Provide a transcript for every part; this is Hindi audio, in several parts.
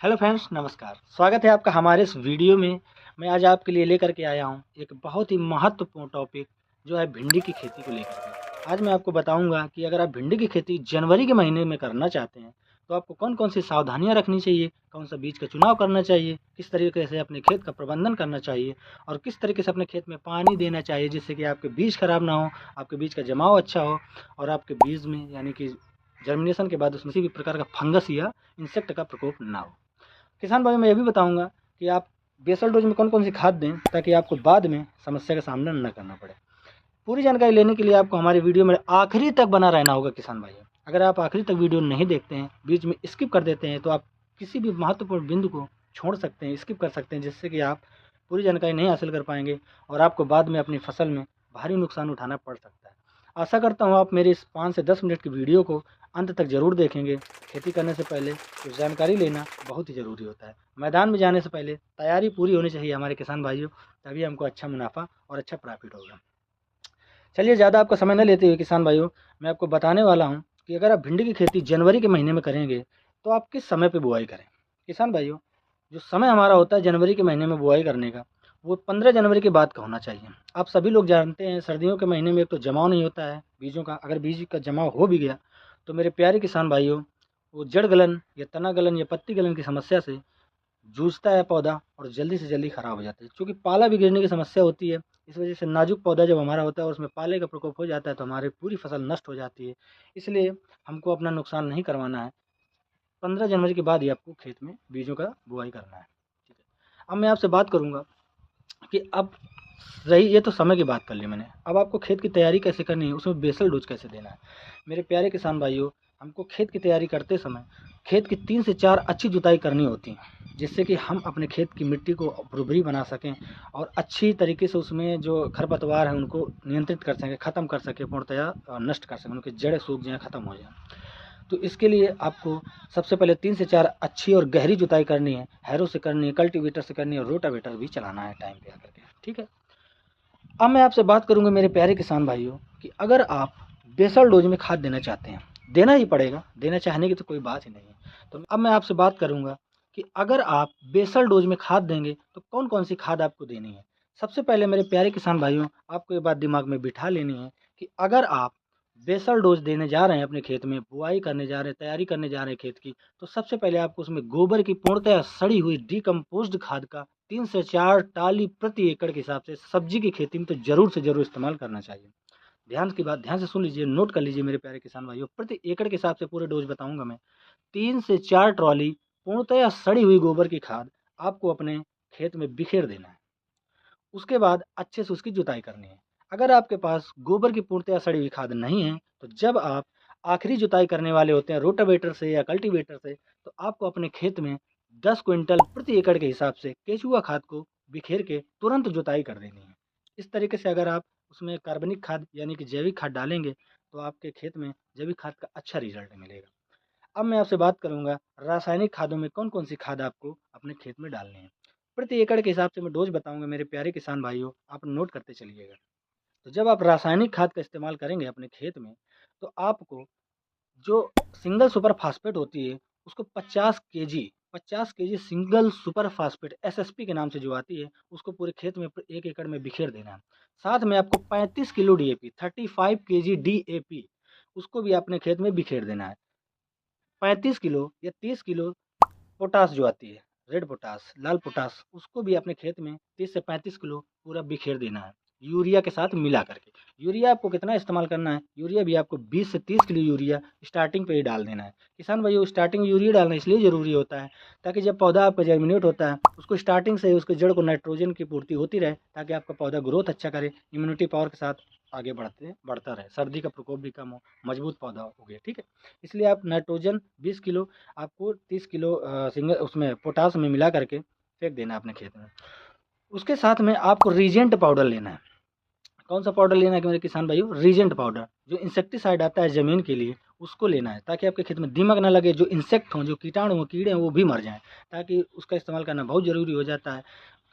हेलो फ्रेंड्स, नमस्कार। स्वागत है आपका हमारे इस वीडियो में। मैं आज आपके लिए लेकर के आया हूं एक बहुत ही महत्वपूर्ण टॉपिक जो है भिंडी की खेती को लेकर के। आज मैं आपको बताऊंगा कि अगर आप भिंडी की खेती जनवरी के महीने में करना चाहते हैं तो आपको कौन-कौन सी सावधानियां रखनी चाहिए, कौन सा बीज का चुनाव करना चाहिए, किस तरीके से अपने खेत का प्रबंधन करना चाहिए और किस तरीके से अपने खेत में पानी देना चाहिए जिससे कि आपके बीज खराब ना हो, आपके बीज का जमाव अच्छा हो और आपके बीज में यानी कि जर्मिनेशन के बाद उसमें किसी भी प्रकार का फंगस या इंसेक्ट का प्रकोप ना हो। किसान भाई, मैं ये भी बताऊंगा कि आप बेसल डोज में कौन-कौन सी खाद दें ताकि आपको बाद में समस्या का सामना न करना पड़े। पूरी जानकारी लेने के लिए आपको हमारे वीडियो में आखिरी तक बना रहना होगा किसान भाइयों। अगर आप आखिरी तक वीडियो नहीं देखते हैं, बीच में स्किप कर देते हैं तो आप किसी भी महत्वपूर्ण बिंदु को छोड़ सकते हैं, स्किप कर सकते हैं, जिससे कि आप पूरी जानकारी नहीं हासिल कर पाएंगे और आपको बाद में अपनी फसल में भारी नुकसान उठाना पड़ सकता है। आशा करता हूँ आप मेरे इस 5 से 10 मिनट की वीडियो को अंत तक ज़रूर देखेंगे। खेती करने से पहले कुछ जानकारी लेना बहुत ही ज़रूरी होता है। मैदान में जाने से पहले तैयारी पूरी होनी चाहिए हमारे किसान भाइयों, तभी हमको अच्छा मुनाफा और अच्छा प्रॉफिट होगा। चलिए, ज़्यादा आपका समय न लेते हुए किसान भाइयों, मैं आपको बताने वाला हूँ कि अगर आप भिंडी की खेती जनवरी के महीने में करेंगे तो आप किस समय पे बुआई करें। किसान भाइयों, जो समय हमारा होता है जनवरी के महीने में बुआई करने का, वो 15 जनवरी के बाद का होना चाहिए। आप सभी लोग जानते हैं सर्दियों के महीने में एक तो जमाव नहीं होता है बीजों का। अगर बीज का जमाव हो भी गया तो मेरे प्यारे किसान भाइयों, वो जड़ गलन या तना गलन या पत्ती गलन की समस्या से जूझता है पौधा और जल्दी से जल्दी ख़राब हो जाता है। चूँकि पाला भी गिरने की समस्या होती है, इस वजह से नाजुक पौधा जब हमारा होता है और उसमें पाले का प्रकोप हो जाता है तो हमारी पूरी फसल नष्ट हो जाती है। इसलिए हमको अपना नुकसान नहीं करवाना है। 15 जनवरी के बाद ही आपको खेत में बीजों का बुआई करना है। ठीक है। अब मैं आपसे बात करूँगा कि अब रही, ये तो समय की बात कर ली मैंने। अब आपको खेत की तैयारी कैसे करनी है, उसमें बेसल डोज कैसे देना है। मेरे प्यारे किसान भाइयों, हमको खेत की तैयारी करते समय खेत की 3 से 4 अच्छी जुताई करनी होती है, जिससे कि हम अपने खेत की मिट्टी को उर्वरी बना सकें और अच्छी तरीके से उसमें जो खरपतवार हैं उनको नियंत्रित कर सकें, ख़त्म कर सकें, पूर्णतया नष्ट कर सकें, उनकी जड़ें सूख जाएँ, ख़त्म हो जाएँ। तो इसके लिए आपको सबसे पहले 3 से 4 अच्छी और गहरी जुताई करनी है। हैरो से करनी है, कल्टीवेटर से करनी है और रोटावेटर भी चलाना है टाइम पे आकर के। ठीक है। अब मैं आपसे बात करूंगा मेरे प्यारे किसान भाइयों कि अगर आप बेसल डोज में खाद देना चाहते हैं, देना ही पड़ेगा, देना चाहने की तो कोई बात ही नहीं है। तो अब मैं आपसे बात करूंगा कि अगर आप बेसल डोज में खाद देंगे तो कौन कौन सी खाद आपको देनी है। सबसे पहले मेरे प्यारे किसान भाइयों, आपको ये बात दिमाग में बिठा लेनी है कि अगर आप बेसल डोज देने जा रहे हैं, अपने खेत में बुआई करने जा रहे हैं, तैयारी करने जा रहे हैं खेत की, तो सबसे पहले आपको उसमें गोबर की पूर्णतः सड़ी हुई डिकम्पोज्ड खाद का 3 से 4 टाली प्रति एकड़ के हिसाब से सब्जी की खेती में तो ज़रूर से ज़रूर इस्तेमाल करना चाहिए। ध्यान की बात ध्यान से सुन लीजिए, नोट कर लीजिए मेरे प्यारे किसान भाइयों, प्रति एकड़ के हिसाब से पूरे डोज बताऊंगा मैं। 3 से 4 ट्रॉली पूर्णतया सड़ी हुई गोबर की खाद आपको अपने खेत में बिखेर देना है। उसके बाद अच्छे से उसकी जुताई करनी है। अगर आपके पास गोबर की पूर्णतया सड़ी हुई खाद नहीं है, तो जब आप आखिरी जुताई करने वाले होते हैं रोटावेटर से या कल्टीवेटर से, तो आपको अपने खेत में 10 क्विंटल प्रति एकड़ के हिसाब से केचुआ खाद को बिखेर के तुरंत जुताई कर देनी है। इस तरीके से अगर आप उसमें कार्बनिक खाद यानी कि जैविक खाद डालेंगे तो आपके खेत में जैविक खाद का अच्छा रिजल्ट मिलेगा। अब मैं आपसे बात करूंगा रासायनिक खादों में कौन कौन सी खाद आपको अपने खेत में डालनी है। प्रति एकड़ के हिसाब से मैं डोज बताऊंगा मेरे प्यारे किसान भाइयों, आप नोट करते चलिएगा। तो जब आप रासायनिक खाद का इस्तेमाल करेंगे अपने खेत में, तो आपको जो सिंगल सुपर फास्फेट होती है उसको 50 KG single super phosphate SSP के नाम से जो आती है, उसको पूरे खेत में एक एकड़ में बिखेर देना है। साथ में आपको 35 किलो डीएपी 35 केजी डीएपी उसको भी अपने खेत में बिखेर देना है। 35 किलो या 30 किलो पोटास जो आती है, रेड पोटास, लाल पोटास, उसको भी अपने खेत में 30 से 35 किलो पूरा बिखेर देना है, यूरिया के साथ मिला करके। यूरिया आपको कितना इस्तेमाल करना है, यूरिया भी आपको 20 से 30 किलो यूरिया स्टार्टिंग पे ही डाल देना है। किसान भाइयों, स्टार्टिंग यूरिया डालना इसलिए ज़रूरी होता है ताकि जब पौधा आपका जर्मिनेट होता है, उसको स्टार्टिंग से ही उसके जड़ को नाइट्रोजन की पूर्ति होती रहे, ताकि आपका पौधा ग्रोथ अच्छा करे, इम्यूनिटी पावर के साथ आगे बढ़ता रहे, सर्दी का प्रकोप भी कम हो, मजबूत पौधा उगे। ठीक है। इसलिए आप नाइट्रोजन 20 किलो आपको 30 किलो सिंगल उसमें पोटास में मिला करके फेंक देना है अपने खेत में। उसके साथ में आपको रीजेंट पाउडर लेना है। कौन सा पाउडर लेना है कि मेरे किसान भाइयों, रीजेंट पाउडर, जो इंसेक्टिसाइड आता है ज़मीन के लिए, उसको लेना है ताकि आपके खेत में दीमक ना लगे, जो इंसेक्ट हों, जो कीटाणु हों, कीड़े हों, वो भी मर जाएँ। ताकि उसका इस्तेमाल करना बहुत ज़रूरी हो जाता है,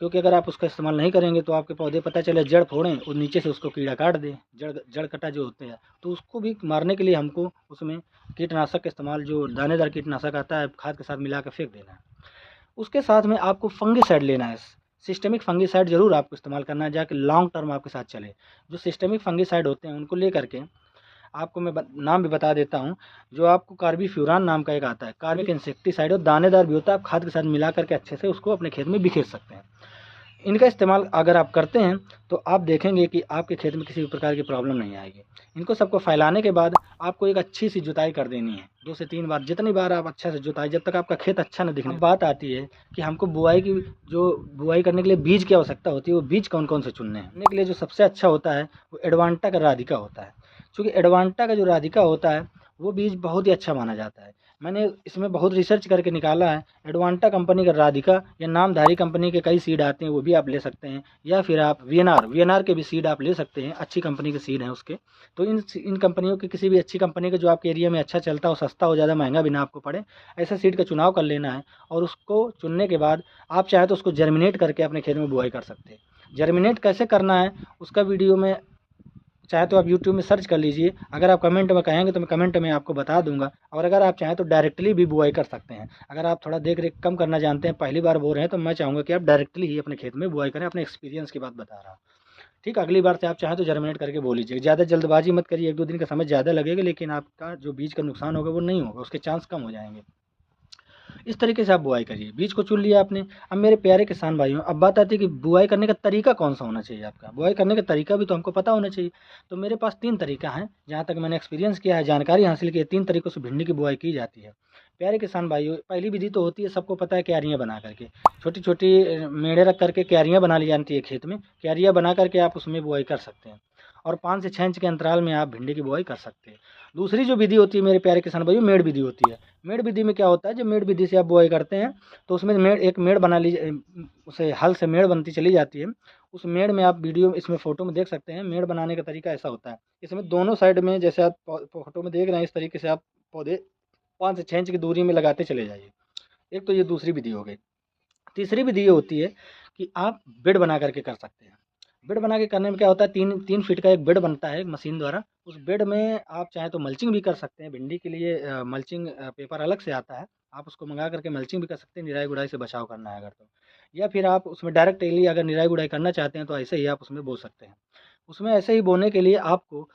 क्योंकि अगर आप उसका इस्तेमाल नहीं करेंगे तो आपके पौधे पता चले जड़ फोड़ें और नीचे से उसको कीड़ा काट दे, जड़ जड़ कटा जो होते हैं, तो उसको भी मारने के लिए हमको उसमें कीटनाशक का इस्तेमाल, जो दानेदार कीटनाशक आता है, खाद के साथ मिला कर फेंक देना है। उसके साथ में आपको फंगिसाइड लेना है। सिस्टेमिक फंगिसाइड ज़रूर आपको इस्तेमाल करना है, जाके लॉन्ग टर्म आपके साथ चले। जो सिस्टेमिक फंगिसाइड होते हैं उनको ले करके आपको मैं नाम भी बता देता हूँ। जो आपको कार्बीफ्यूरान नाम का एक आता है, कार्बिक इंसेक्टिसाइड, और दानेदार भी होता है। आप खाद के साथ मिला करके अच्छे से उसको अपने खेत में बिखेर सकते हैं। इनका इस्तेमाल अगर आप करते हैं तो आप देखेंगे कि आपके खेत में किसी भी प्रकार की प्रॉब्लम नहीं आएगी। इनको सबको फैलाने के बाद आपको एक अच्छी सी जुताई कर देनी है, 2 से 3 बार, जितनी बार आप अच्छा से जुताई, जब तक आपका खेत अच्छा न दिखने। बात आती है कि हमको बुआई करने के लिए बीज की आवश्यकता होती है, वो बीज कौन कौन से चुनने हैं। उनके लिए जो सबसे अच्छा होता है वो एडवांटा का राधिका होता है। क्योंकि एडवांटा का जो राधिका होता है वो बीज बहुत ही अच्छा माना जाता है। मैंने इसमें बहुत रिसर्च करके निकाला है। एडवांटा कंपनी का राधिका या नामधारी कंपनी के कई सीड आते हैं, वो भी आप ले सकते हैं, या फिर आप वीएनआर के भी सीड आप ले सकते हैं। अच्छी कंपनी के सीड हैं उसके। तो इन कंपनियों की, किसी भी अच्छी कंपनी के जो आपके एरिया में अच्छा चलता हो, सस्ता हो, ज़्यादा महंगा भी ना आपको पड़े, ऐसा सीड का चुनाव कर लेना है। और उसको चुनने के बाद आप चाहे तो उसको जर्मिनेट करके अपने खेत में बुआई कर सकते हैं। जर्मिनेट कैसे करना है उसका वीडियो में चाहे तो आप यूट्यूब में सर्च कर लीजिए। अगर आप कमेंट में कहेंगे तो मैं कमेंट में आपको बता दूंगा। और अगर आप चाहें तो डायरेक्टली भी बुआई कर सकते हैं। अगर आप थोड़ा देख रेख कम करना जानते हैं, पहली बार बो रहे हैं, तो मैं चाहूँगा कि आप डायरेक्टली ही अपने खेत में बुआई करें। अपने एक्सपीरियंस की बात बता रहा हूँ। ठीक, अगली बार से आप चाहें तो जर्मिनेट करके बो लीजिए। ज़्यादा जल्दबाजी मत करिए, 1-2 दिन का समय ज़्यादा लगेगा, लेकिन आपका जो बीज का नुकसान होगा वो नहीं होगा, उसके चांस कम हो जाएंगे। इस तरीके से आप बुआई करिए। बीज को चुन लिया आपने। अब मेरे प्यारे किसान भाइयों, अब बात आती है कि बुआई करने का तरीका कौन सा होना चाहिए आपका। बुआई करने का तरीका भी तो हमको पता होना चाहिए। तो मेरे पास 3 तरीका हैं, जहाँ तक मैंने एक्सपीरियंस किया है, जानकारी हासिल की है। 3 तरीकों से भिंडी की बुआई की जाती है। प्यारे किसान भाइयों, पहली विधि तो होती है, सबको पता है, क्यारियाँ बना करके। छोटी-छोटी मेढ़े रख करके क्यारियाँ बना ली जाती है खेत में। क्यारियाँ बना करके आप उसमें बुआई कर सकते हैं। और 5 से 6 इंच के अंतराल में आप भिंडी की बुआई कर सकते हैं। दूसरी जो विधि होती है मेरे प्यारे किसान भाइयों, मेड़ विधि होती है। मेड़ विधि में क्या होता है, जब मेड़ विधि से आप बुआई करते हैं तो उसमें एक मेड़ बना लीजिए, उसे हल से मेड़ बनती चली जाती है। उस मेड़ में आप वीडियो इसमें फ़ोटो में देख सकते हैं। मेड़ बनाने का तरीका ऐसा होता है, इसमें दोनों साइड में, जैसे आप फ़ोटो में देख रहे हैं, इस तरीके से आप पौधे 5 से 6 इंच की दूरी में लगाते चले जाइए। एक तो ये दूसरी विधि हो गई। तीसरी विधि ये होती है कि आप बेड बना करके कर सकते हैं। बेड बना के करने में क्या होता है, 3 फीट का एक बेड बनता है मशीन द्वारा। उस बेड में आप चाहें तो मल्चिंग भी कर सकते हैं। भिंडी के लिए मल्चिंग पेपर अलग से आता है, आप उसको मंगा करके मल्चिंग भी कर सकते हैं, निराई गुड़ाई से बचाव करना है अगर तो। या फिर आप उसमें डायरेक्टली अगर निराई गुड़ाई करना चाहते हैं तो ऐसे ही आप उसमें बो सकते हैं। उसमें ऐसे ही बोने के लिए आपको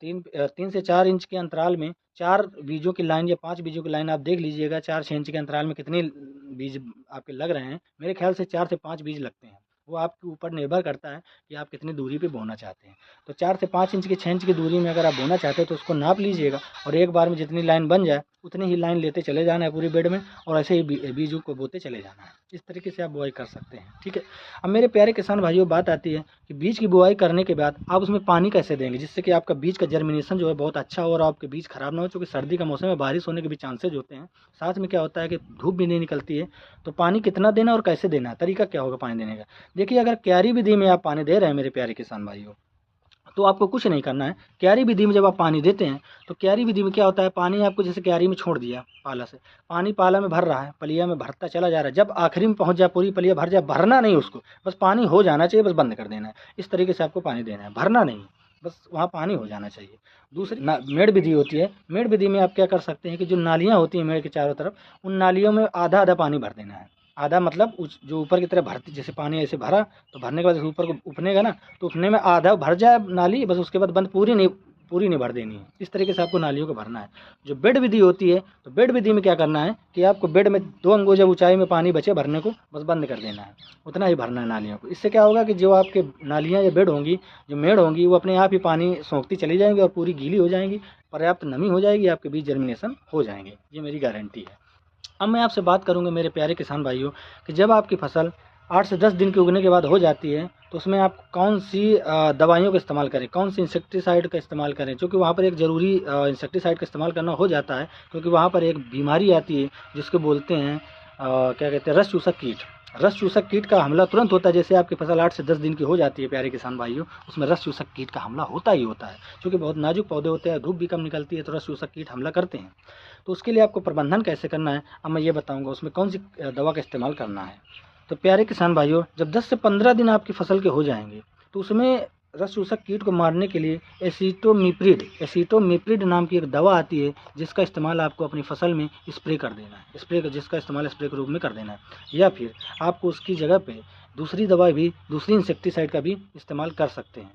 3 से 4 इंच के अंतराल में 4 बीजों की लाइन या 5 बीजों की लाइन आप देख लीजिएगा, 4-6 इंच के अंतराल में कितने बीज आपके लग रहे हैं। मेरे ख्याल से 4 से 5 बीज लगते हैं। वो आपके ऊपर निर्भर करता है कि आप कितनी दूरी पे बोना चाहते हैं। तो 4 से 5 इंच की 6 इंच की दूरी में अगर आप बोना चाहते हैं तो उसको नाप लीजिएगा, और एक बार में जितनी लाइन बन जाए उतनी ही लाइन लेते चले जाना है पूरी बेड में, और ऐसे ही बीजों को बोते चले जाना है। इस तरीके से आप बुआई कर सकते हैं। ठीक है। अब मेरे प्यारे किसान भाइयों, बात आती है कि बीज की बुआई करने के बाद आप उसमें पानी कैसे देंगे, जिससे कि आपका बीज का जर्मिनेशन जो है बहुत अच्छा हो और आपके बीज खराब ना हो। क्योंकि सर्दी का मौसम है, बारिश होने के भी चांसेज होते हैं। साथ में क्या होता है कि धूप भी नहीं निकलती है। तो पानी कितना देना और कैसे देना है, तरीका क्या होगा पानी देने का। देखिए, अगर क्यारी विधि में आप पानी दे रहे हैं मेरे प्यारे किसान भाइयों, तो आपको कुछ नहीं करना है। क्यारी विधि में जब आप पानी देते हैं तो क्यारी विधि में क्या होता है, पानी आपको जैसे क्यारी में छोड़ दिया पाला से, पानी पाला में भर रहा है, पलिया में भरता चला जा रहा है। जब आखिरी में पहुंच जाए, पूरी पलिया भर जाए, भरना नहीं उसको, बस पानी हो जाना चाहिए, बस बंद कर देना है। इस तरीके से आपको पानी देना है, भरना नहीं, बस वहाँ पानी हो जाना चाहिए। दूसरी मेड़ विधि होती है। मेड़ विधि में आप क्या कर सकते हैं कि जो नालियाँ होती हैं मेड़ के चारों तरफ, उन नालियों में आधा आधा पानी भर देना है। आधा मतलब जो ऊपर की तरफ भरती, जैसे पानी ऐसे भरा तो भरने के बाद ऊपर को उफनेगा ना, तो उफने में आधा भर जाए नाली, बस उसके बाद बंद, पूरी नहीं भर देनी है। इस तरीके से आपको नालियों को भरना है। जो बेड विधि होती है, तो बेड विधि में क्या करना है कि आपको बेड में 2 अंगुल जब ऊंचाई में पानी बचे भरने को, बस बंद कर देना है, उतना ही भरना है नालियों को। इससे क्या होगा कि जो आपके नालियाँ या बेड होंगी, जो मेड़ होंगी, वो अपने आप ही पानी सोखती चली जाएंगी और पूरी गीली हो जाएंगी, पर्याप्त नमी हो जाएगी, आपके बीज जर्मिनेशन हो जाएंगे। ये मेरी गारंटी है। अब मैं आपसे बात करूंगा मेरे प्यारे किसान भाइयों कि जब आपकी फसल 8 से 10 दिन के उगने के बाद हो जाती है, तो उसमें आप कौन सी दवाइयों का इस्तेमाल करें, कौन सी इंसेक्टिसाइड का इस्तेमाल करें। क्योंकि वहाँ पर एक ज़रूरी इंसेक्टिसाइड का इस्तेमाल करना हो जाता है, क्योंकि वहाँ पर एक बीमारी आती है जिसको बोलते हैं क्या कहते हैं, रस चूसक कीट। रस चूसक कीट का हमला तुरंत होता है। जैसे आपकी फसल 8 से 10 दिन की हो जाती है प्यारे किसान भाइयों, उसमें रस चूसक कीट का हमला होता ही होता है। क्योंकि बहुत नाजुक पौधे होते हैं, धूप भी कम निकलती है, तो रस चूसक कीट हमला करते हैं। तो उसके लिए आपको प्रबंधन कैसे करना है, अब मैं ये बताऊंगा उसमें कौन सी दवा का इस्तेमाल करना है। तो प्यारे किसान भाइयों, जब 10 से 15 दिन आपकी फसल के हो जाएंगे, तो उसमें रस चूसक कीट को मारने के लिए एसिटोमिप्रिड नाम की एक दवा आती है, जिसका इस्तेमाल आपको अपनी फसल में स्प्रे कर देना है, जिसका इस्तेमाल स्प्रे के रूप में कर देना है, या फिर आपको उसकी जगह पे दूसरी इंसेक्टिसाइड का भी इस्तेमाल कर सकते हैं,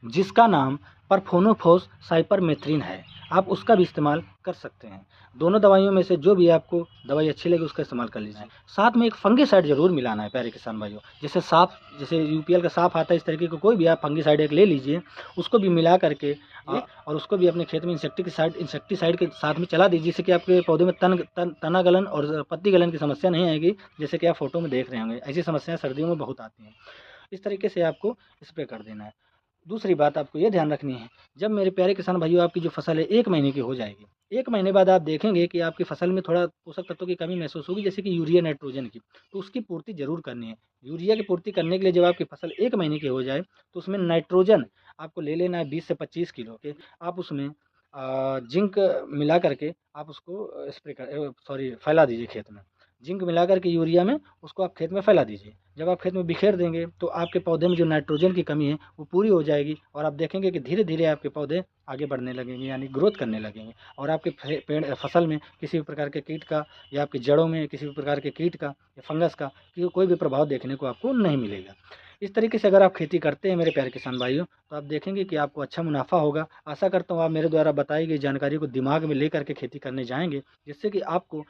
जिसका नाम परफोनोफोस साइपरमेथ्रिन है। आप उसका भी इस्तेमाल कर सकते हैं। दोनों दवाइयों में से जो भी आपको दवाई अच्छी लगे उसका इस्तेमाल कर लीजिए। साथ में एक फंगिसाइड जरूर मिलाना है प्यारे किसान भाइयों। जैसे यूपीएल का साफ आता है, इस तरीके का कोई भी आप फंगिसाइड एक ले लीजिए, उसको भी मिला करके और उसको भी अपने खेत में इंसेक्टिसाइड के साथ में चला दीजिए, जिससे कि आपके पौधे में तना गलन और पत्ती गलन की समस्या नहीं आएगी, जैसे कि आप फोटो में देख रहे होंगे। ऐसी समस्याएं सर्दियों में बहुत आती हैं। इस तरीके से आपको स्प्रे कर देना है। दूसरी बात आपको ये ध्यान रखनी है, जब मेरे प्यारे किसान भाइयों आपकी जो फसल है 1 महीने की हो जाएगी, 1 महीने बाद आप देखेंगे कि आपकी फसल में थोड़ा पोषक तत्वों की कमी महसूस होगी, जैसे कि यूरिया नाइट्रोजन की, तो उसकी पूर्ति जरूर करनी है। यूरिया की पूर्ति करने के लिए जब आपकी फसल 1 महीने की हो जाए तो उसमें नाइट्रोजन आपको ले लेना है 20 से 25 किलो के। आप उसमें जिंक मिला करके आप उसको फैला दीजिए खेत में। जिंक मिलाकर के यूरिया में उसको आप खेत में फैला दीजिए। जब आप खेत में बिखेर देंगे तो आपके पौधे में जो नाइट्रोजन की कमी है वो पूरी हो जाएगी, और आप देखेंगे कि धीरे धीरे आपके पौधे आगे बढ़ने लगेंगे, यानी ग्रोथ करने लगेंगे, और आपके फसल में किसी भी प्रकार के कीट का या आपकी जड़ों में किसी भी प्रकार के कीट का या फंगस का कोई भी प्रभाव देखने को आपको नहीं मिलेगा। इस तरीके से अगर आप खेती करते हैं मेरे प्यारे किसान भाइयों, तो आप देखेंगे कि आपको अच्छा मुनाफा होगा। आशा करता हूँ आप मेरे द्वारा बताई गई जानकारी को दिमाग में लेकर के खेती करने जाएंगे, जिससे कि आपको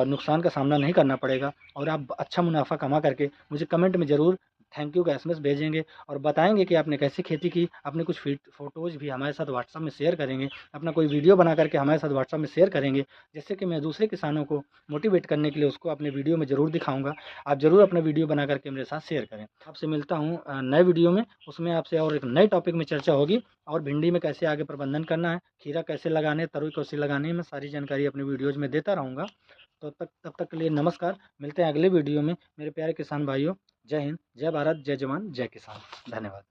नुकसान का सामना नहीं करना पड़ेगा, और आप अच्छा मुनाफा कमा करके मुझे कमेंट में ज़रूर थैंक यू का एसएमएस भेजेंगे और बताएंगे कि आपने कैसे खेती की। अपने कुछ फ़ोटोज़ भी हमारे साथ व्हाट्सएप में शेयर करेंगे, अपना कोई वीडियो बना करके हमारे साथ व्हाट्सएप में शेयर करेंगे, जिससे कि मैं दूसरे किसानों को मोटिवेट करने के लिए उसको अपने वीडियो में ज़रूर दिखाऊंगा। आप ज़रूर अपना वीडियो बना करके मेरे साथ शेयर करें। आपसे मिलता हूँ नए वीडियो में, उसमें आपसे और एक नए टॉपिक में चर्चा होगी, और भिंडी में कैसे आगे प्रबंधन करना है, खीरा कैसे लगाने, तरुई कैसे लगाने, मैं सारी जानकारी अपने वीडियोज़ में देता रहूँगा। तो तब तक के लिए नमस्कार। मिलते हैं अगले वीडियो में मेरे प्यारे किसान भाइयों। जय हिंद, जय भारत, जय जवान, जय किसान। धन्यवाद।